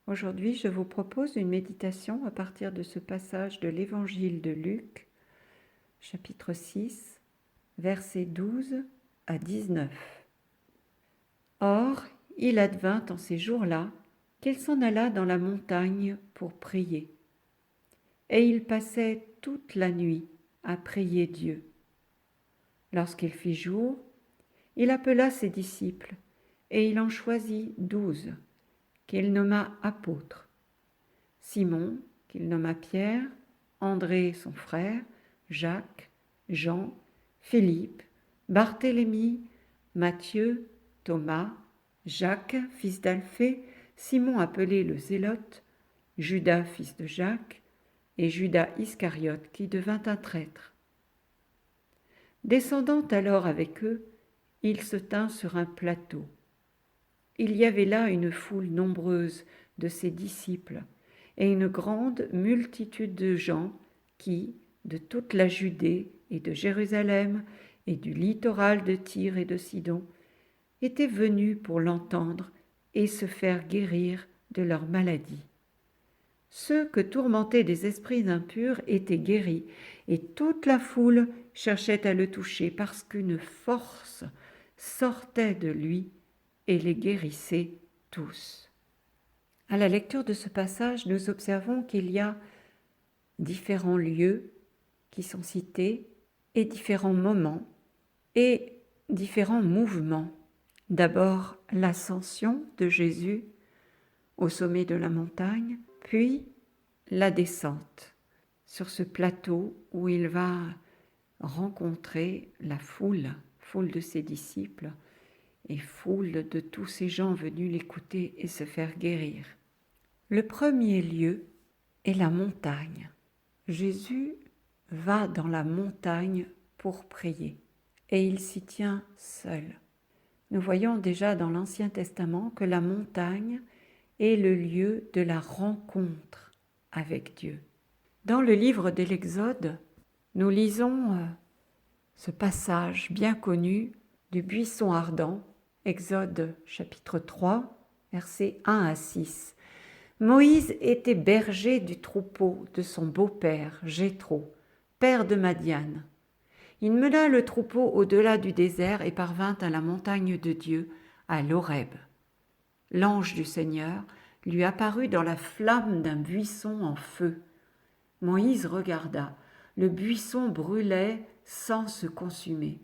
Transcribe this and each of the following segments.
Aujourd'hui, je vous propose une méditation à partir de ce passage de l'Évangile de Luc, chapitre 6, versets 12 à 19. Or, il advint en ces jours-là qu'il s'en alla dans la montagne pour prier. Et il passait toute la nuit à prier Dieu. Lorsqu'il fit jour, il appela ses disciples, et il en choisit 12, qu'il nomma apôtres. Simon, qu'il nomma Pierre, André son frère, Jacques, Jean, Philippe, Barthélemy, Matthieu, Thomas, Jacques, fils d'Alphée, Simon appelé le Zélote, Judas, fils de Jacques, et Judas Iscariote, qui devint un traître. Descendant alors avec eux, il se tint sur un plateau. Il y avait là une foule nombreuse de ses disciples, et une grande multitude de gens qui, de toute la Judée et de Jérusalem et du littoral de Tyr et de Sidon, étaient venus pour l'entendre et se faire guérir de leur maladie. Ceux que tourmentaient des esprits impurs étaient guéris, et toute la foule cherchait à le toucher parce qu'une force sortait de lui et les guérissait tous. À la lecture de ce passage, nous observons qu'il y a différents lieux qui sont cités et différents moments et différents mouvements. D'abord, l'ascension de Jésus au sommet de la montagne, puis la descente sur ce plateau où il va rencontrer la foule de ses disciples et foule de tous ces gens venus l'écouter et se faire guérir. Le premier lieu est la montagne. Jésus va dans la montagne pour prier et il s'y tient seul. Nous voyons déjà dans l'Ancien Testament que la montagne est le lieu de la rencontre avec Dieu. Dans le livre de l'Exode, nous lisons ce passage bien connu du buisson ardent, Exode chapitre 3, versets 1 à 6. Moïse était berger du troupeau de son beau-père, Jéthro, père de Madian. Il mena le troupeau au-delà du désert et parvint à la montagne de Dieu, à l'Horeb. L'ange du Seigneur lui apparut dans la flamme d'un buisson en feu. Moïse regarda, le buisson brûlait sans se consumer.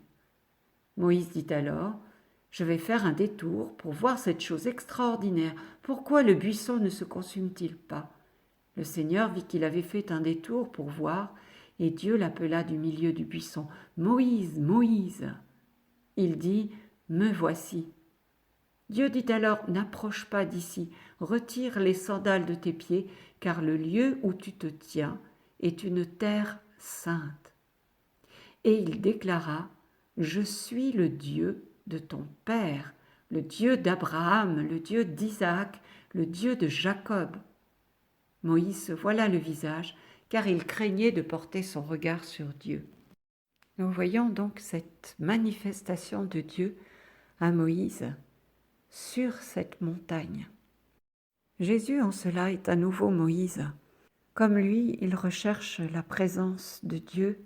Moïse dit alors: « Je vais faire un détour pour voir cette chose extraordinaire. Pourquoi le buisson ne se consume-t-il pas ?» Le Seigneur vit qu'il avait fait un détour pour voir, et Dieu l'appela du milieu du buisson. « Moïse, Moïse !» Il dit: « Me voici. » Dieu dit alors: « N'approche pas d'ici, retire les sandales de tes pieds, car le lieu où tu te tiens est une terre sainte. » Et il déclara: « Je suis le Dieu de ton père, le Dieu d'Abraham, le Dieu d'Isaac, le Dieu de Jacob. » Moïse se voila le visage, car il craignait de porter son regard sur Dieu. Nous voyons donc cette manifestation de Dieu à Moïse sur cette montagne. Jésus en cela est à nouveau Moïse. Comme lui, il recherche la présence de Dieu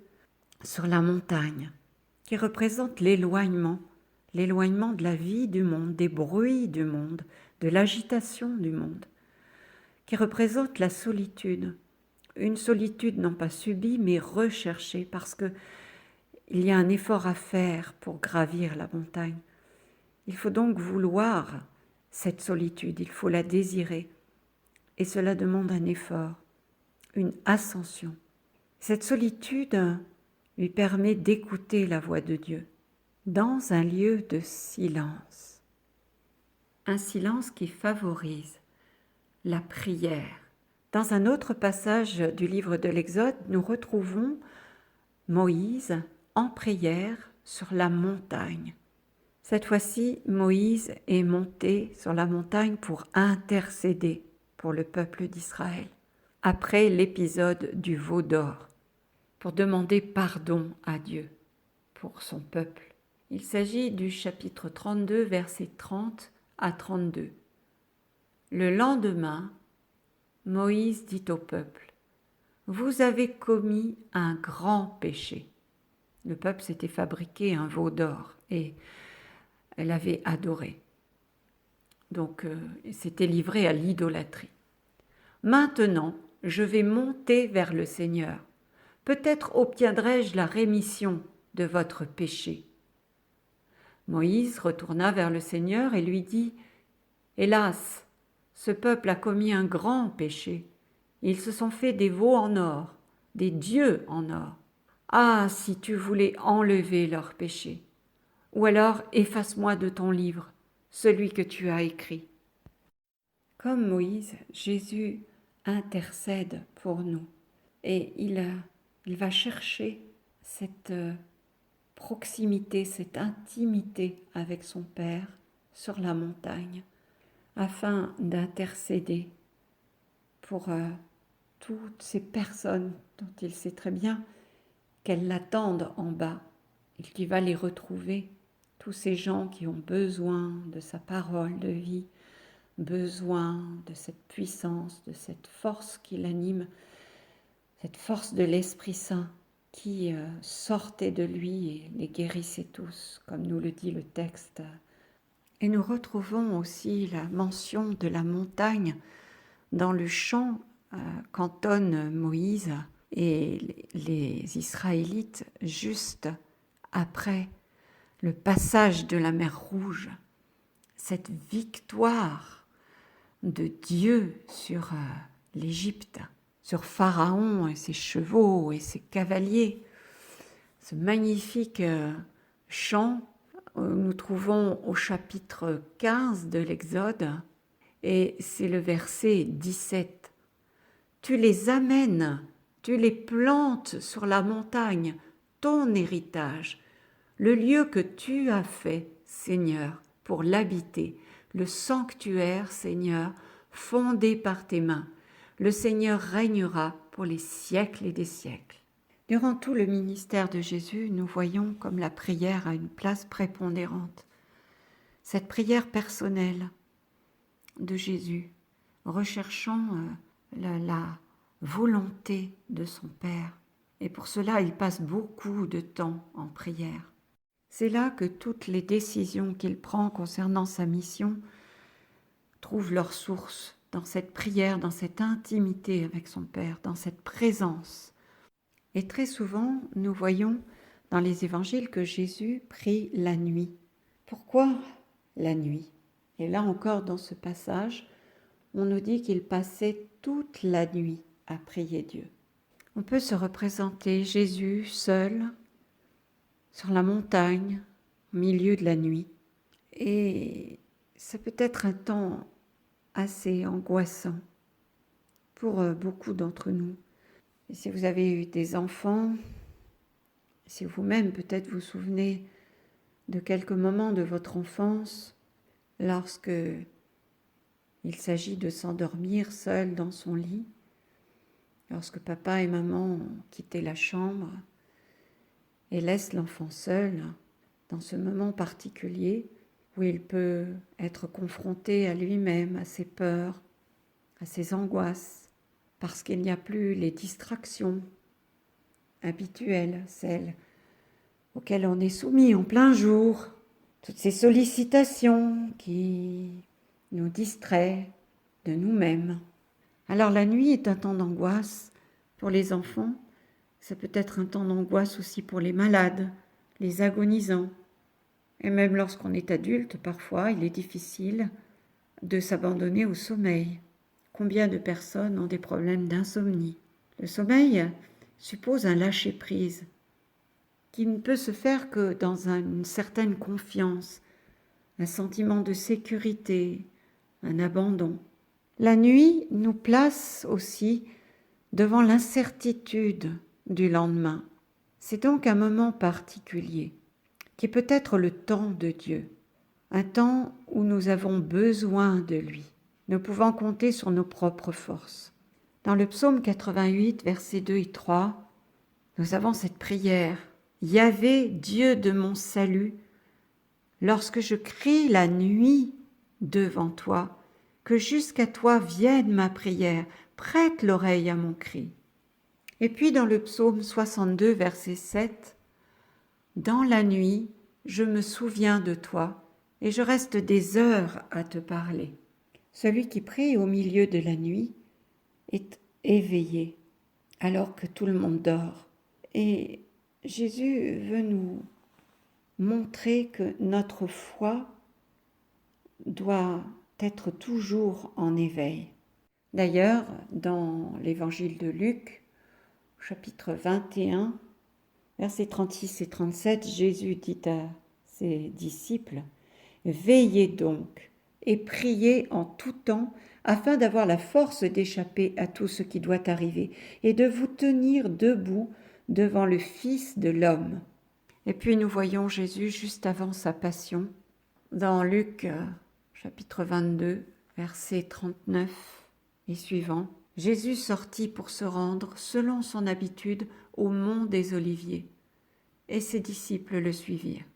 sur la montagne, qui représente l'éloignement de la vie du monde, des bruits du monde, de l'agitation du monde, qui représente la solitude, une solitude non pas subie mais recherchée, parce que il y a un effort à faire pour gravir la montagne. Il faut donc vouloir cette solitude, il faut la désirer, et cela demande un effort, une ascension. Cette solitude lui permet d'écouter la voix de Dieu dans un lieu de silence, un silence qui favorise la prière. Dans un autre passage du livre de l'Exode, nous retrouvons Moïse en prière sur la montagne. Cette fois-ci, Moïse est monté sur la montagne pour intercéder pour le peuple d'Israël, après l'épisode du veau d'or, pour demander pardon à Dieu pour son peuple. Il s'agit du chapitre 32, versets 30 à 32. Le lendemain, Moïse dit au peuple, « Vous avez commis un grand péché. » Le peuple s'était fabriqué un veau d'or et elle avait adoré. Donc, il s'était livré à l'idolâtrie. « Maintenant, je vais monter vers le Seigneur. Peut-être obtiendrai-je la rémission de votre péché. » Moïse retourna vers le Seigneur et lui dit, « Hélas, ce peuple a commis un grand péché. Ils se sont fait des veaux en or, des dieux en or. Ah, si tu voulais enlever leur péché, ou alors efface-moi de ton livre, celui que tu as écrit. » Comme Moïse, Jésus intercède pour nous et il va chercher cette proximité, cette intimité avec son Père sur la montagne afin d'intercéder pour toutes ces personnes dont il sait très bien qu'elles l'attendent en bas et qu'il va les retrouver, tous ces gens qui ont besoin de sa parole de vie, besoin de cette puissance, de cette force qui l'anime, cette force de l'Esprit Saint qui sortait de lui et les guérissait tous, comme nous le dit le texte. Et nous retrouvons aussi la mention de la montagne dans le chant qu'entonne Moïse et les Israélites juste après le passage de la mer Rouge, cette victoire de Dieu sur l'Égypte, sur Pharaon et ses chevaux et ses cavaliers. Ce magnifique chant, nous trouvons au chapitre 15 de l'Exode, et c'est le verset 17. « Tu les amènes, tu les plantes sur la montagne, ton héritage, le lieu que tu as fait, Seigneur, pour l'habiter, le sanctuaire, Seigneur, fondé par tes mains. Le Seigneur régnera pour les siècles et des siècles. » Durant tout le ministère de Jésus, nous voyons comme la prière a une place prépondérante. Cette prière personnelle de Jésus, recherchant la volonté de son Père. Et pour cela, il passe beaucoup de temps en prière. C'est là que toutes les décisions qu'il prend concernant sa mission trouvent leur source dans cette prière, dans cette intimité avec son Père, dans cette présence. Et très souvent, nous voyons dans les évangiles que Jésus prie la nuit. Pourquoi la nuit? Et là encore, dans ce passage, on nous dit qu'il passait toute la nuit à prier Dieu. On peut se représenter Jésus seul, sur la montagne, au milieu de la nuit. Et ça peut être un temps assez angoissant pour beaucoup d'entre nous. Et si vous avez eu des enfants, si vous-même peut-être vous souvenez de quelques moments de votre enfance, lorsque il s'agit de s'endormir seul dans son lit, lorsque papa et maman ont quitté la chambre et laissent l'enfant seul dans ce moment particulier où il peut être confronté à lui-même, à ses peurs, à ses angoisses, parce qu'il n'y a plus les distractions habituelles, celles auxquelles on est soumis en plein jour, toutes ces sollicitations qui nous distraient de nous-mêmes. Alors la nuit est un temps d'angoisse pour les enfants, ça peut être un temps d'angoisse aussi pour les malades, les agonisants. Et même lorsqu'on est adulte, parfois, il est difficile de s'abandonner au sommeil. Combien de personnes ont des problèmes d'insomnie? Le sommeil suppose un lâcher-prise qui ne peut se faire que dans une certaine confiance, un sentiment de sécurité, un abandon. La nuit nous place aussi devant l'incertitude du lendemain. C'est donc un moment particulier qui peut être le temps de Dieu, un temps où nous avons besoin de lui. Nous pouvons compter sur nos propres forces. Dans le psaume 88, versets 2 et 3, nous avons cette prière. « Yahvé, Dieu de mon salut, lorsque je crie la nuit devant toi, que jusqu'à toi vienne ma prière prête l'oreille à mon cri. Et puis dans le psaume 62, verset 7, « Dans la nuit, je me souviens de toi et je reste des heures à te parler. » Celui qui prie au milieu de la nuit est éveillé alors que tout le monde dort. Et Jésus veut nous montrer que notre foi doit être toujours en éveil. D'ailleurs, dans l'évangile de Luc, chapitre 21, versets 36 et 37, Jésus dit à ses disciples, « Veillez donc et priez en tout temps afin d'avoir la force d'échapper à tout ce qui doit arriver et de vous tenir debout devant le Fils de l'homme. » Et puis nous voyons Jésus juste avant sa passion, dans Luc chapitre 22, verset 39 et suivant. Jésus sortit pour se rendre, selon son habitude, au mont des Oliviers, et ses disciples le suivirent.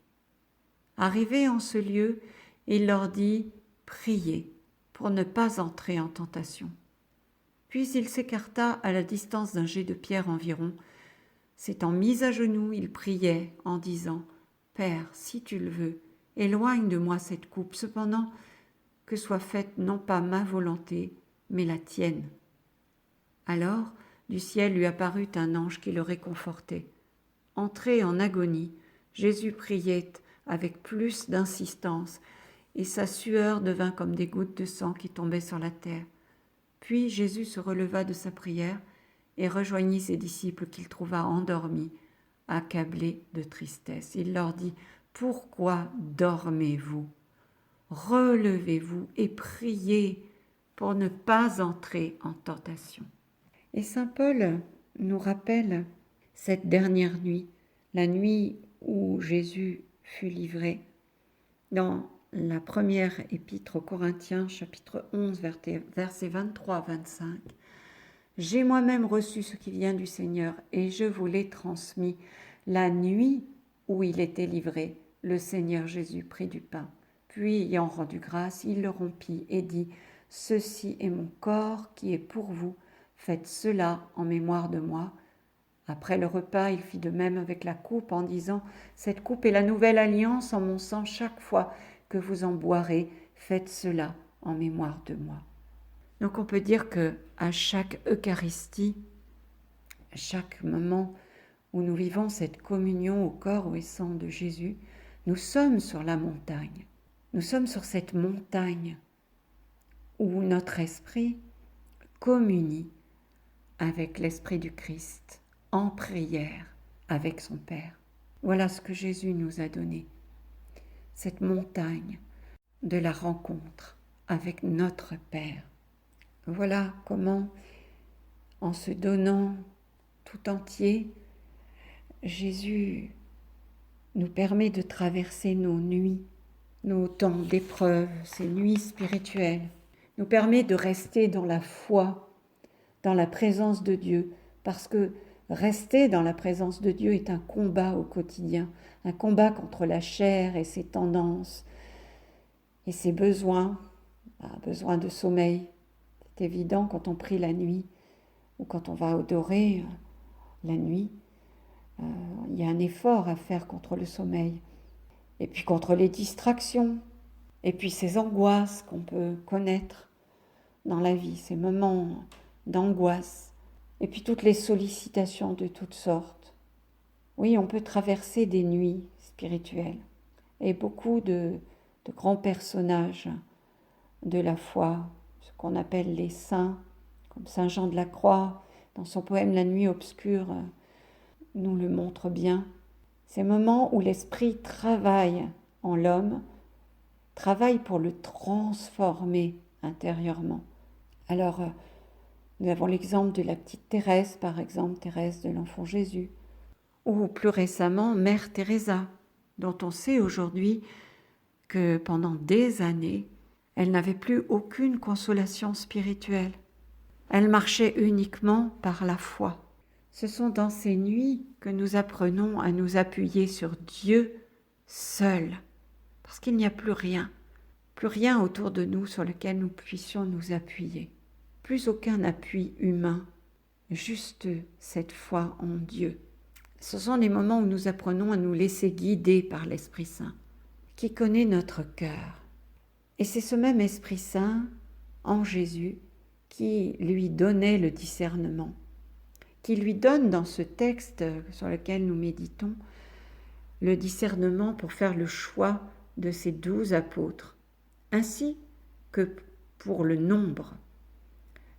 Arrivé en ce lieu, il leur dit « Priez » pour ne pas entrer en tentation. Puis il s'écarta à la distance d'un jet de pierre environ. S'étant mis à genoux, il priait en disant « Père, si tu le veux, éloigne de moi cette coupe, cependant que soit faite non pas ma volonté, mais la tienne. » Alors, du ciel lui apparut un ange qui le réconfortait. Entré en agonie, Jésus priait avec plus d'insistance, et sa sueur devint comme des gouttes de sang qui tombaient sur la terre. Puis Jésus se releva de sa prière et rejoignit ses disciples qu'il trouva endormis, accablés de tristesse. Il leur dit « Pourquoi dormez-vous ? Relevez-vous et priez pour ne pas entrer en tentation. » Et saint Paul nous rappelle cette dernière nuit, la nuit où Jésus fut livré, dans la première épître aux Corinthiens, chapitre 11, versets 23-25. « J'ai moi-même reçu ce qui vient du Seigneur et je vous l'ai transmis. La nuit où il était livré, le Seigneur Jésus prit du pain. Puis, ayant rendu grâce, il le rompit et dit « Ceci est mon corps qui est pour vous. Faites cela en mémoire de moi. » Après le repas, il fit de même avec la coupe en disant « Cette coupe est la nouvelle alliance en mon sang. Chaque fois que vous en boirez, faites cela en mémoire de moi. » Donc on peut dire que à chaque Eucharistie, à chaque moment où nous vivons cette communion au corps ou au sang de Jésus, nous sommes sur la montagne. Nous sommes sur cette montagne où notre esprit communie avec l'esprit du Christ en prière avec son Père. Voilà ce que Jésus nous a donné, cette montagne de la rencontre avec notre Père. Voilà comment, en se donnant tout entier, Jésus nous permet de traverser nos nuits, nos temps d'épreuve, ces nuits spirituelles, nous permet de rester dans la foi, dans la présence de Dieu, parce que rester dans la présence de Dieu est un combat au quotidien, un combat contre la chair et ses tendances et ses besoins, besoin de sommeil. C'est évident quand on prie la nuit ou quand on va adorer la nuit, il y a un effort à faire contre le sommeil et puis contre les distractions et puis ces angoisses qu'on peut connaître dans la vie, ces moments d'angoisse et puis toutes les sollicitations de toutes sortes. Oui, on peut traverser des nuits spirituelles et beaucoup de grands personnages de la foi, ce qu'on appelle les saints, comme saint Jean de la Croix, dans son poème La nuit obscure, nous le montre bien. Ces moments où l'esprit travaille en l'homme, travaille pour le transformer intérieurement. Alors, nous avons l'exemple de la petite Thérèse, par exemple, Thérèse de l'Enfant Jésus, ou plus récemment, Mère Teresa, dont on sait aujourd'hui que pendant des années, elle n'avait plus aucune consolation spirituelle. Elle marchait uniquement par la foi. Ce sont dans ces nuits que nous apprenons à nous appuyer sur Dieu seul, parce qu'il n'y a plus rien autour de nous sur lequel nous puissions nous appuyer. plus aucun appui humain, juste cette foi en Dieu. Ce sont des moments où nous apprenons à nous laisser guider par l'Esprit Saint, qui connaît notre cœur. Et c'est ce même Esprit Saint, en Jésus, qui lui donnait le discernement, qui lui donne dans ce texte sur lequel nous méditons, le discernement pour faire le choix de ces 12 apôtres, ainsi que pour le nombre.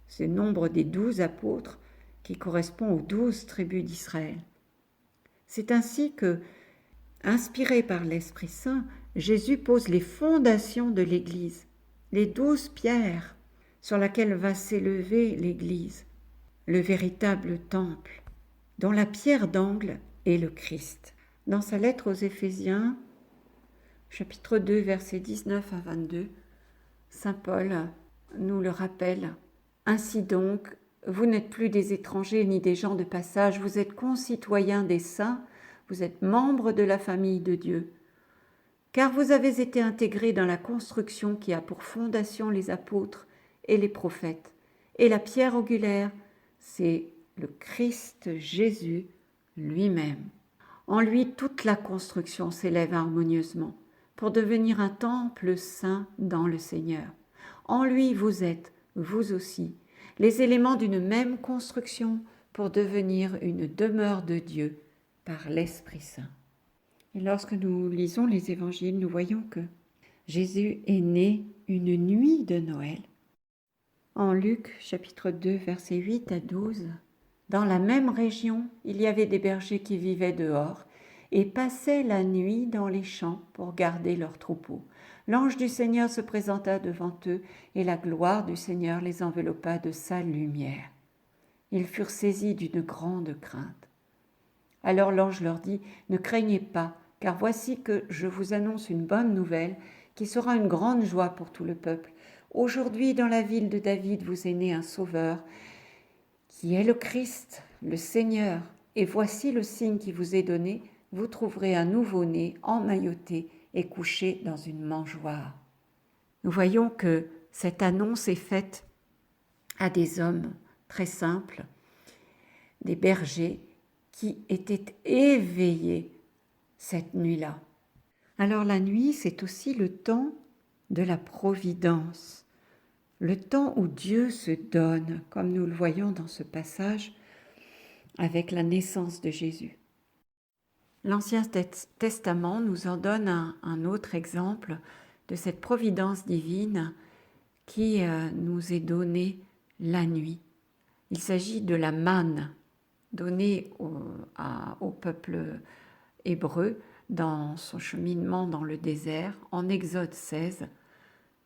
Ce nombre des 12 apôtres qui correspond aux 12 tribus d'Israël. C'est ainsi que, inspiré par l'Esprit Saint, Jésus pose les fondations de l'Église, les 12 pierres sur lesquelles va s'élever l'Église, le véritable temple, dont la pierre d'angle est le Christ. Dans sa lettre aux Éphésiens, chapitre 2, versets 19 à 22, saint Paul nous le rappelle. Ainsi donc, vous n'êtes plus des étrangers ni des gens de passage, vous êtes concitoyens des saints, vous êtes membres de la famille de Dieu, car vous avez été intégrés dans la construction qui a pour fondation les apôtres et les prophètes. Et la pierre angulaire, c'est le Christ Jésus lui-même. En lui, toute la construction s'élève harmonieusement pour devenir un temple saint dans le Seigneur. En lui, vous êtes, vous aussi, les éléments d'une même construction pour devenir une demeure de Dieu par l'Esprit Saint. Et lorsque nous lisons les évangiles, nous voyons que Jésus est né une nuit de Noël. En Luc, chapitre 2, versets 8 à 12, dans la même région, il y avait des bergers qui vivaient dehors et passaient la nuit dans les champs pour garder leurs troupeaux. L'ange du Seigneur se présenta devant eux et la gloire du Seigneur les enveloppa de sa lumière. Ils furent saisis d'une grande crainte. Alors l'ange leur dit, « Ne craignez pas, car voici que je vous annonce une bonne nouvelle qui sera une grande joie pour tout le peuple. Aujourd'hui, dans la ville de David, vous est né un sauveur, qui est le Christ, le Seigneur. Et voici le signe qui vous est donné, vous trouverez un nouveau-né emmailloté et couché dans une mangeoire. » Nous voyons que cette annonce est faite à des hommes très simples, des bergers qui étaient éveillés cette nuit-là. Alors la nuit, c'est aussi le temps de la providence, le temps où Dieu se donne, comme nous le voyons dans ce passage avec la naissance de Jésus. L'Ancien Testament nous en donne un autre exemple de cette providence divine qui nous est donnée la nuit. Il s'agit de la manne donnée au peuple hébreu dans son cheminement dans le désert, en Exode 16,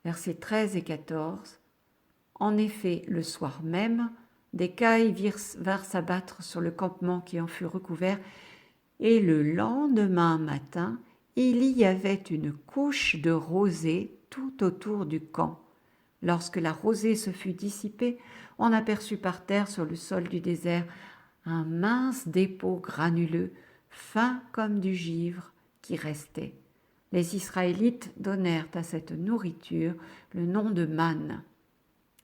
versets 13 et 14. En effet, le soir même, des cailles vinrent s'abattre sur le campement qui en fut recouvert, et le lendemain matin, il y avait une couche de rosée tout autour du camp. Lorsque la rosée se fut dissipée, on aperçut par terre sur le sol du désert un mince dépôt granuleux, fin comme du givre, qui restait. Les Israélites donnèrent à cette nourriture le nom de manne.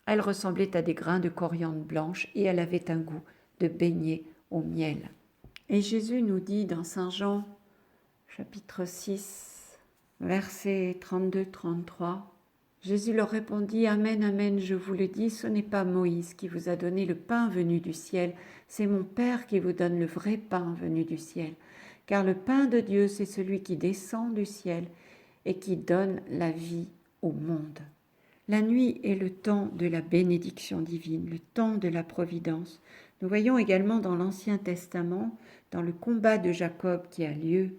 Elle ressemblait à des grains de coriandre blanche et elle avait un goût de beignet au miel. Et Jésus nous dit dans Saint Jean, chapitre 6, versets 32-33, Jésus leur répondit, « Amen, amen, je vous le dis, ce n'est pas Moïse qui vous a donné le pain venu du ciel, c'est mon Père qui vous donne le vrai pain venu du ciel. Car le pain de Dieu, c'est celui qui descend du ciel et qui donne la vie au monde. » La nuit est le temps de la bénédiction divine, le temps de la providence. Nous voyons également dans l'Ancien Testament, dans le combat de Jacob qui a lieu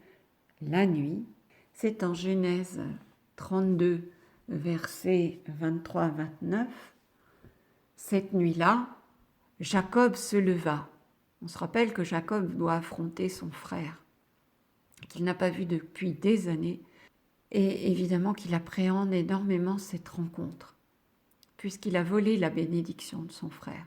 la nuit, c'est en Genèse 32, versets 23 à 29. Cette nuit-là, Jacob se leva. On se rappelle que Jacob doit affronter son frère, qu'il n'a pas vu depuis des années, et évidemment qu'il appréhende énormément cette rencontre, puisqu'il a volé la bénédiction de son frère.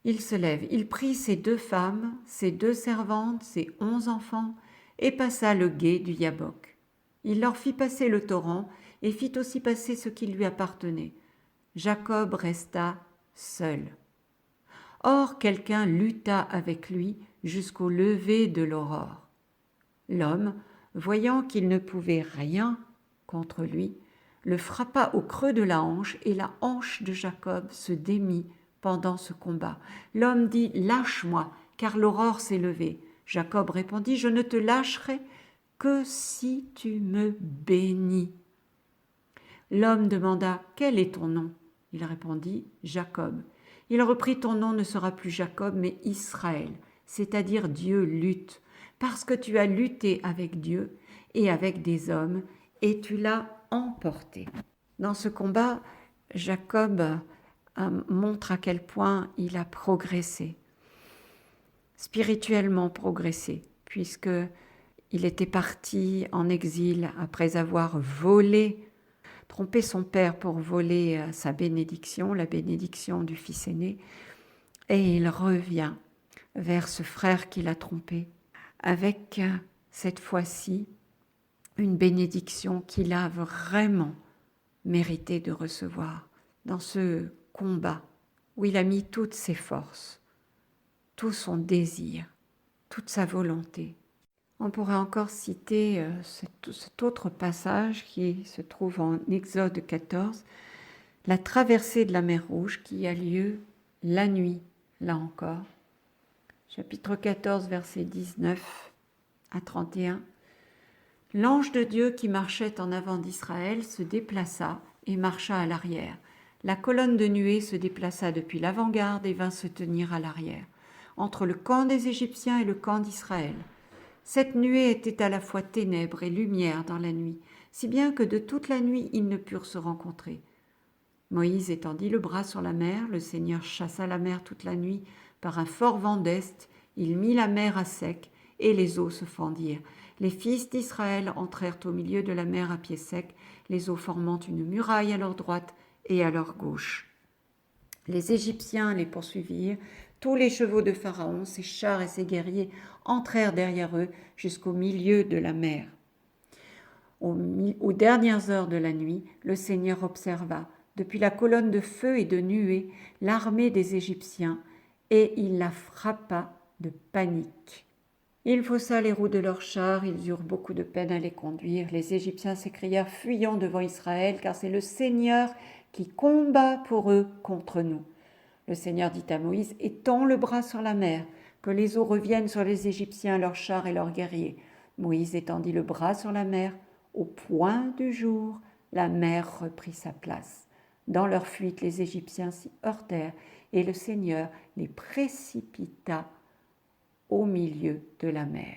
Il se lève, il prit ses 2 femmes, ses 2 servantes, ses 11 enfants, et passa le gué du Yabok. Il leur fit passer le torrent, et fit aussi passer ce qui lui appartenait. Jacob resta seul. Or, quelqu'un lutta avec lui jusqu'au lever de l'aurore. L'homme, voyant qu'il ne pouvait rien contre lui, le frappa au creux de la hanche, et la hanche de Jacob se démit pendant ce combat. L'homme dit « Lâche-moi, car l'aurore s'est levée. » Jacob répondit « Je ne te lâcherai que si tu me bénis. » L'homme demanda « Quel est ton nom ?» Il répondit « Jacob. » Il reprit « Ton nom ne sera plus Jacob, mais Israël, c'est-à-dire Dieu lutte, parce que tu as lutté avec Dieu et avec des hommes, et tu l'as emporté. » Dans ce combat, Jacob montre à quel point il a progressé, spirituellement progressé, puisque il était parti en exil après avoir trompé son père pour voler sa bénédiction, la bénédiction du fils aîné, et il revient vers ce frère qu'il a trompé, avec cette fois-ci une bénédiction qu'il a vraiment mérité de recevoir dans ce combat où il a mis toutes ses forces, tout son désir, toute sa volonté. On pourrait encore citer cet autre passage qui se trouve en Exode 14, la traversée de la mer Rouge qui a lieu la nuit, là encore. Chapitre 14, versets 19 à 31. L'ange de Dieu qui marchait en avant d'Israël se déplaça et marcha à l'arrière. La colonne de nuée se déplaça depuis l'avant-garde et vint se tenir à l'arrière, entre le camp des Égyptiens et le camp d'Israël. Cette nuée était à la fois ténèbres et lumière dans la nuit, si bien que de toute la nuit ils ne purent se rencontrer. Moïse étendit le bras sur la mer, le Seigneur chassa la mer toute la nuit, par un fort vent d'est, il mit la mer à sec, et les eaux se fendirent. Les fils d'Israël entrèrent au milieu de la mer à pied sec, les eaux formant une muraille à leur droite et à leur gauche. Les Égyptiens les poursuivirent, tous les chevaux de Pharaon, ses chars et ses guerriers entrèrent derrière eux jusqu'au milieu de la mer. Aux dernières heures de la nuit, le Seigneur observa, depuis la colonne de feu et de nuée, l'armée des Égyptiens, et il la frappa de panique. Il faussa les roues de leurs chars, ils eurent beaucoup de peine à les conduire. Les Égyptiens s'écrièrent « Fuyons devant Israël, car c'est le Seigneur qui combat pour eux contre nous. » Le Seigneur dit à Moïse « Étends le bras sur la mer, que les eaux reviennent sur les Égyptiens, leurs chars et leurs guerriers. » Moïse étendit le bras sur la mer. Au point du jour, la mer reprit sa place. Dans leur fuite, les Égyptiens s'y heurtèrent et le Seigneur les précipita au milieu de la mer.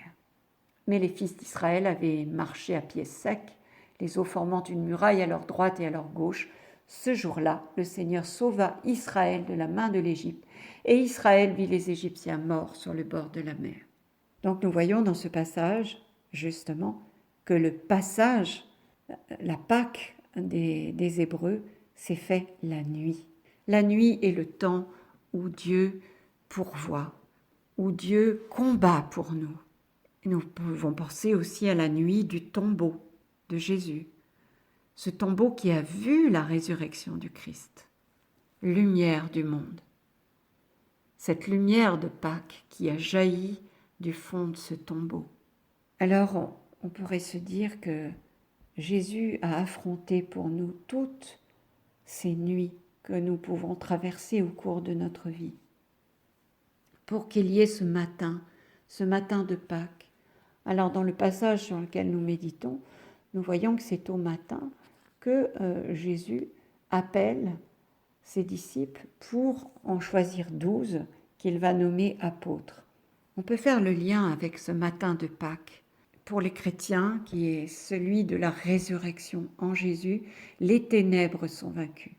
Mais les fils d'Israël avaient marché à pied sec, les eaux formant une muraille à leur droite et à leur gauche. Ce jour-là, le Seigneur sauva Israël de la main de l'Égypte, et Israël vit les Égyptiens morts sur le bord de la mer. Donc nous voyons dans ce passage, justement, que le passage, la Pâque des Hébreux, s'est fait la nuit. La nuit est le temps où Dieu pourvoit, où Dieu combat pour nous. Nous pouvons penser aussi à la nuit du tombeau de Jésus, ce tombeau qui a vu la résurrection du Christ, lumière du monde. Cette lumière de Pâques qui a jailli du fond de ce tombeau. Alors, on pourrait se dire que Jésus a affronté pour nous toutes ces nuits que nous pouvons traverser au cours de notre vie, pour qu'il y ait ce matin de Pâques. Alors, dans le passage sur lequel nous méditons, nous voyons que c'est au matin que Jésus appelle ses disciples pour en choisir 12 qu'il va nommer apôtres. On peut faire le lien avec ce matin de Pâques. Pour les chrétiens, qui est celui de la résurrection en Jésus, les ténèbres sont vaincues.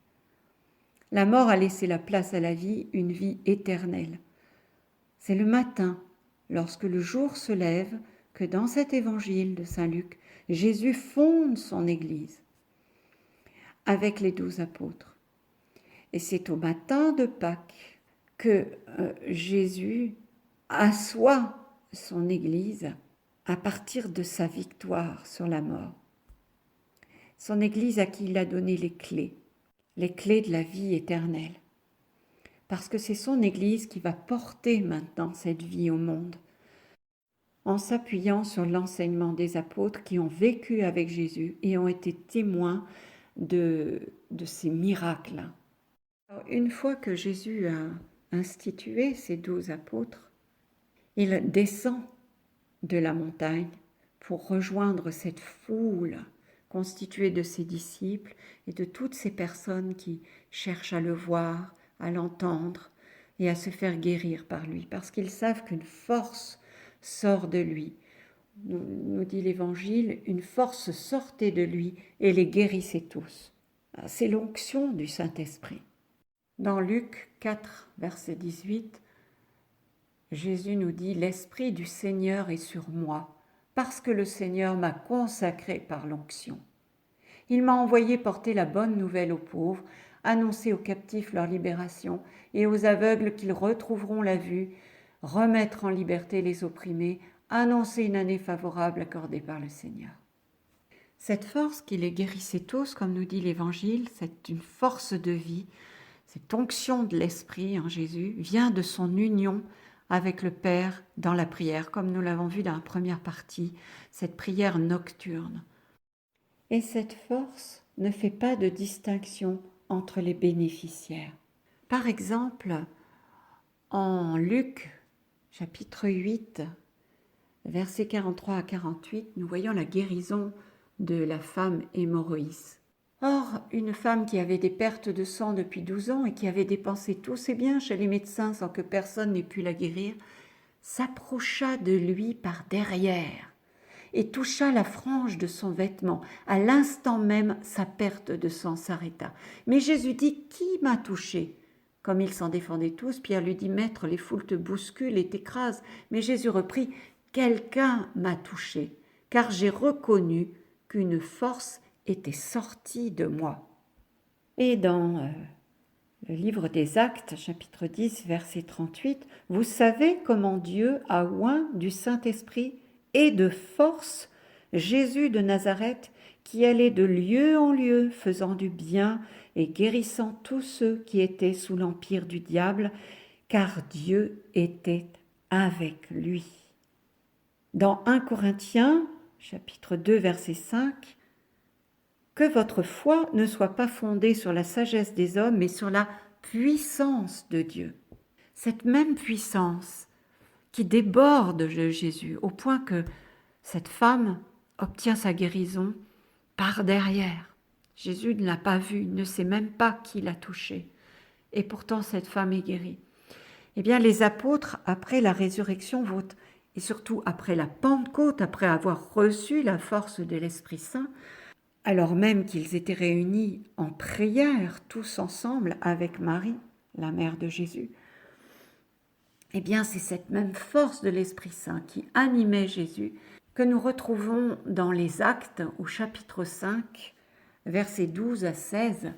La mort a laissé la place à la vie, une vie éternelle. C'est le matin, lorsque le jour se lève, que dans cet évangile de Saint Luc, Jésus fonde son Église avec les 12 apôtres. Et c'est au matin de Pâques que Jésus assoit son Église à partir de sa victoire sur la mort. Son Église à qui il a donné les clés de la vie éternelle. parce que c'est son Église qui va porter maintenant cette vie au monde, en s'appuyant sur l'enseignement des apôtres qui ont vécu avec Jésus et ont été témoins de ces miracles. Alors, une fois que Jésus a institué ces 12 apôtres, il descend de la montagne pour rejoindre cette foule constituée de ses disciples et de toutes ces personnes qui cherchent à le voir, à l'entendre et à se faire guérir par lui, parce qu'ils savent qu'une force sort de lui. Nous dit l'Évangile, une force sortait de lui et les guérissait tous. C'est l'onction du Saint-Esprit. Dans Luc 4, verset 18, Jésus nous dit « L'Esprit du Seigneur est sur moi, parce que le Seigneur m'a consacré par l'onction. Il m'a envoyé porter la bonne nouvelle aux pauvres, annoncer aux captifs leur libération et aux aveugles qu'ils retrouveront la vue, remettre en liberté les opprimés, annoncer une année favorable accordée par le Seigneur. » Cette force qui les guérissait tous, comme nous dit l'Évangile, c'est une force de vie. Cette onction de l'Esprit en Jésus vient de son union avec le Père dans la prière, comme nous l'avons vu dans la première partie, cette prière nocturne. Et cette force ne fait pas de distinction entre les bénéficiaires. Par exemple, en Luc, chapitre 8, versets 43 à 48, nous voyons la guérison de la femme hémorroïde. Or, une femme qui avait des pertes de sang depuis 12 ans et qui avait dépensé tous ses biens chez les médecins sans que personne n'ait pu la guérir, s'approcha de lui par derrière et toucha la frange de son vêtement. À l'instant même, sa perte de sang s'arrêta. Mais Jésus dit « Qui m'a touché ?» Comme ils s'en défendaient tous, Pierre lui dit « Maître, les foules te bousculent et t'écrasent. » Mais Jésus reprit « Quelqu'un m'a touché, car j'ai reconnu qu'une force était sortie de moi. » Et dans le livre des Actes, chapitre 10, verset 38, « Vous savez comment Dieu a oint du Saint-Esprit et de force Jésus de Nazareth, qui allait de lieu en lieu, faisant du bien et guérissant tous ceux qui étaient sous l'empire du diable, car Dieu était avec lui. » Dans 1 Corinthiens, chapitre 2, verset 5, « Que votre foi ne soit pas fondée sur la sagesse des hommes, mais sur la puissance de Dieu. » Cette même puissance qui déborde de Jésus, au point que cette femme obtient sa guérison par derrière. Jésus ne l'a pas vue, ne sait même pas qui l'a touchée. Et pourtant, cette femme est guérie. Eh bien, les apôtres, après la résurrection, et surtout après la Pentecôte, après avoir reçu la force de l'Esprit Saint, alors même qu'ils étaient réunis en prière, tous ensemble, avec Marie, la mère de Jésus, eh bien, c'est cette même force de l'Esprit Saint qui animait Jésus que nous retrouvons dans les Actes au chapitre 5, versets 12 à 16,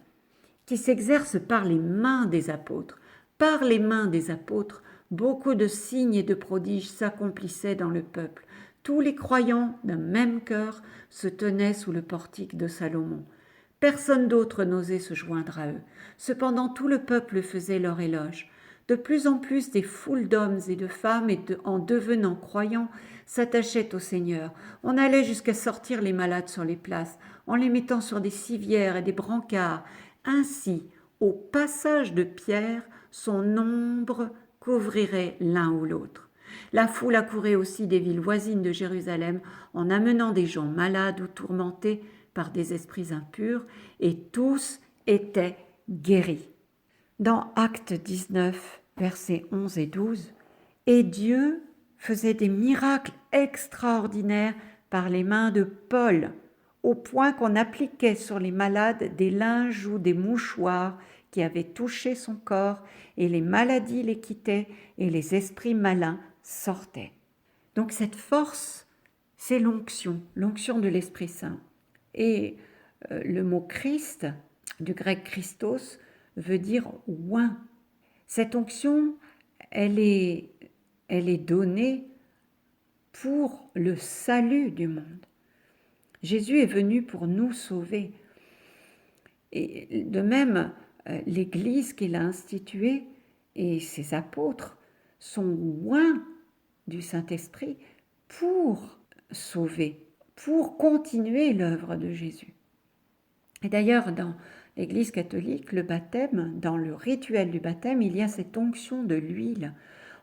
qui s'exerce par les mains des apôtres. Par les mains des apôtres, beaucoup de signes et de prodiges s'accomplissaient dans le peuple. Tous les croyants d'un même cœur se tenaient sous le portique de Salomon. Personne d'autre n'osait se joindre à eux. Cependant, tout le peuple faisait leur éloge. De plus en plus, des foules d'hommes et de femmes, en devenant croyants, s'attachaient au Seigneur. On allait jusqu'à sortir les malades sur les places, en les mettant sur des civières et des brancards. Ainsi, au passage de Pierre, son ombre couvrirait l'un ou l'autre. La foule accourait aussi des villes voisines de Jérusalem en amenant des gens malades ou tourmentés par des esprits impurs, et tous étaient guéris. Dans Actes 19, versets 11 et 12, « Et Dieu faisait des miracles extraordinaires par les mains de Paul, au point qu'on appliquait sur les malades des linges ou des mouchoirs qui avaient touché son corps, et les maladies les quittaient, et les esprits malins sortaient. » Donc cette force, c'est l'onction de l'Esprit Saint. Et le mot Christ, du grec Christos, veut dire oint. Cette onction, elle est donnée pour le salut du monde. Jésus est venu pour nous sauver. Et de même, l'Église qu'il a instituée et ses apôtres sont loin du Saint-Esprit pour sauver, pour continuer l'œuvre de Jésus. Et d'ailleurs, dans l'Église catholique, le baptême, dans le rituel du baptême, il y a cette onction de l'huile.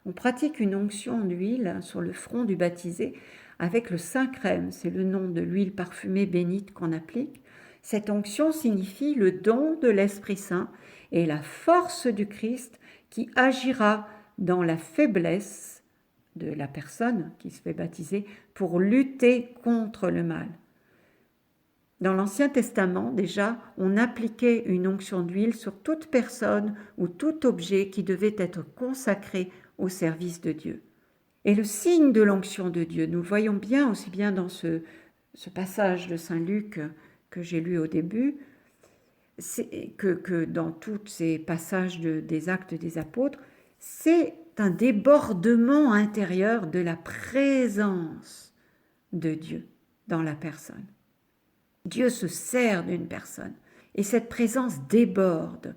On pratique une onction d'huile sur le front du baptisé avec le Saint-Crème, c'est le nom de l'huile parfumée bénite qu'on applique. Cette onction signifie le don de l'Esprit Saint et la force du Christ qui agira dans la faiblesse de la personne qui se fait baptiser pour lutter contre le mal. Dans l'Ancien Testament, déjà, on appliquait une onction d'huile sur toute personne ou tout objet qui devait être consacré au service de Dieu. Et le signe de l'onction de Dieu, nous le voyons bien aussi bien dans ce passage de Saint Luc que j'ai lu au début, que dans tous ces passages des actes des apôtres, c'est un débordement intérieur de la présence de Dieu dans la personne. Dieu se sert d'une personne et cette présence déborde.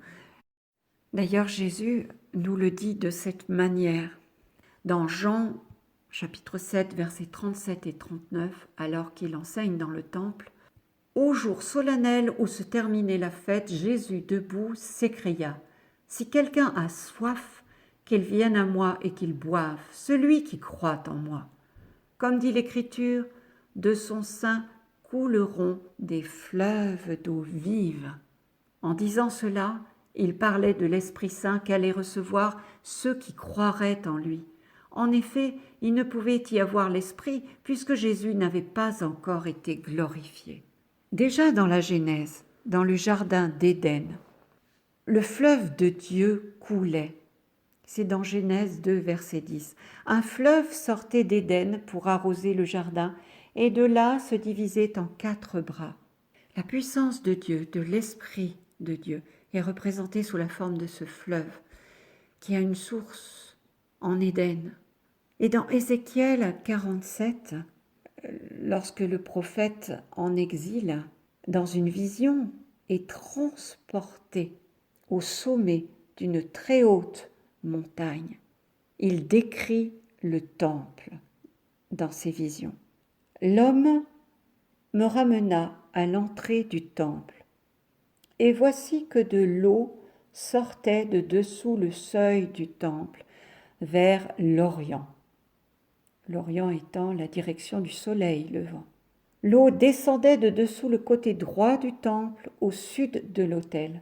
D'ailleurs, Jésus nous le dit de cette manière. Dans Jean chapitre 7, versets 37 et 39, alors qu'il enseigne dans le temple, « Au jour solennel où se terminait la fête, Jésus, debout, s'écria, « Si quelqu'un a soif, qu'il vienne à moi et qu'il boive, celui qui croit en moi. Comme dit l'Écriture, de son sein couleront des fleuves d'eau vive. » En disant cela, il parlait de l'Esprit Saint qu'allaient recevoir ceux qui croiraient en lui. En effet, il ne pouvait y avoir l'Esprit puisque Jésus n'avait pas encore été glorifié. Déjà dans la Genèse, dans le jardin d'Éden, le fleuve de Dieu coulait. C'est dans Genèse 2, verset 10. Un fleuve sortait d'Éden pour arroser le jardin et de là se divisait en 4 bras. La puissance de Dieu, de l'Esprit de Dieu, est représentée sous la forme de ce fleuve qui a une source en Éden. Et dans Ézéchiel 47, lorsque le prophète en exil, dans une vision, est transporté au sommet d'une très haute montagne, il décrit le temple dans ses visions. L'homme me ramena à l'entrée du temple, et voici que de l'eau sortait de dessous le seuil du temple vers l'Orient. L'Orient étant la direction du soleil levant. L'eau descendait de dessous le côté droit du temple au sud de l'autel.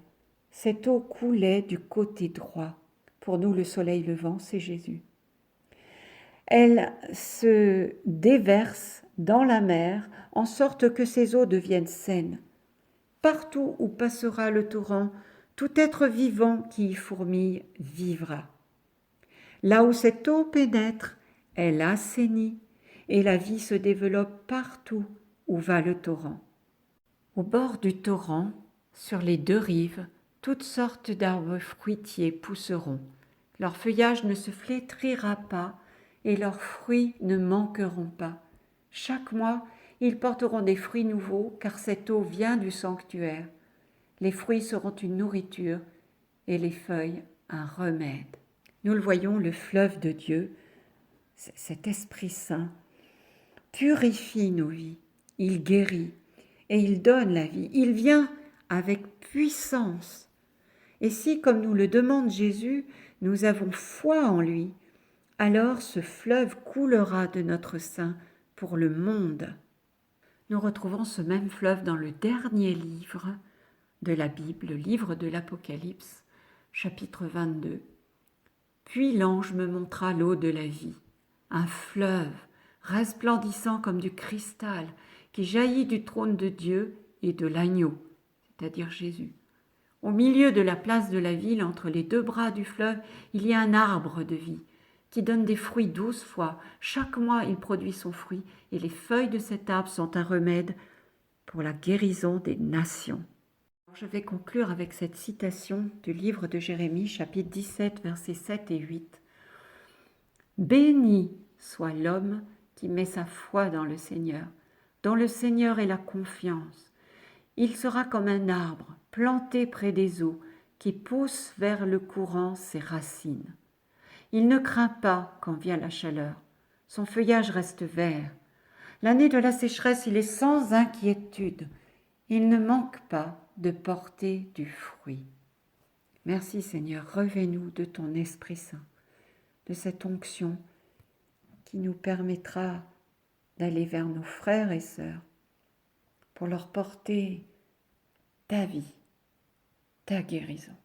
Cette eau coulait du côté droit. Pour nous, le soleil levant, c'est Jésus. Elle se déverse dans la mer en sorte que ses eaux deviennent saines. Partout où passera le torrent, tout être vivant qui y fourmille vivra. Là où cette eau pénètre, elle assainit et la vie se développe partout où va le torrent. Au bord du torrent, sur les 2 rives, toutes sortes d'arbres fruitiers pousseront. Leur feuillage ne se flétrira pas et leurs fruits ne manqueront pas. Chaque mois, ils porteront des fruits nouveaux car cette eau vient du sanctuaire. Les fruits seront une nourriture et les feuilles un remède. Nous le voyons, le fleuve de Dieu, cet Esprit Saint, purifie nos vies, il guérit et il donne la vie. Il vient avec puissance. Et si, comme nous le demande Jésus, nous avons foi en lui, alors ce fleuve coulera de notre sein pour le monde. Nous retrouvons ce même fleuve dans le dernier livre de la Bible, le livre de l'Apocalypse, chapitre 22. Puis l'ange me montra l'eau de la vie, un fleuve resplendissant comme du cristal qui jaillit du trône de Dieu et de l'agneau, c'est-à-dire Jésus. Au milieu de la place de la ville, entre les 2 bras du fleuve, il y a un arbre de vie qui donne des fruits 12 fois. Chaque mois, il produit son fruit et les feuilles de cet arbre sont un remède pour la guérison des nations. Je vais conclure avec cette citation du livre de Jérémie, chapitre 17, versets 7 et 8. « Béni soit l'homme qui met sa foi dans le Seigneur, dont le Seigneur est la confiance. Il sera comme un arbre planté près des eaux, qui pousse vers le courant ses racines. Il ne craint pas quand vient la chaleur. Son feuillage reste vert. L'année de la sécheresse, il est sans inquiétude. Il ne manque pas de porter du fruit. Merci Seigneur, revêt-nous de ton Esprit Saint, de cette onction qui nous permettra d'aller vers nos frères et sœurs pour leur porter ta vie, ta guérison.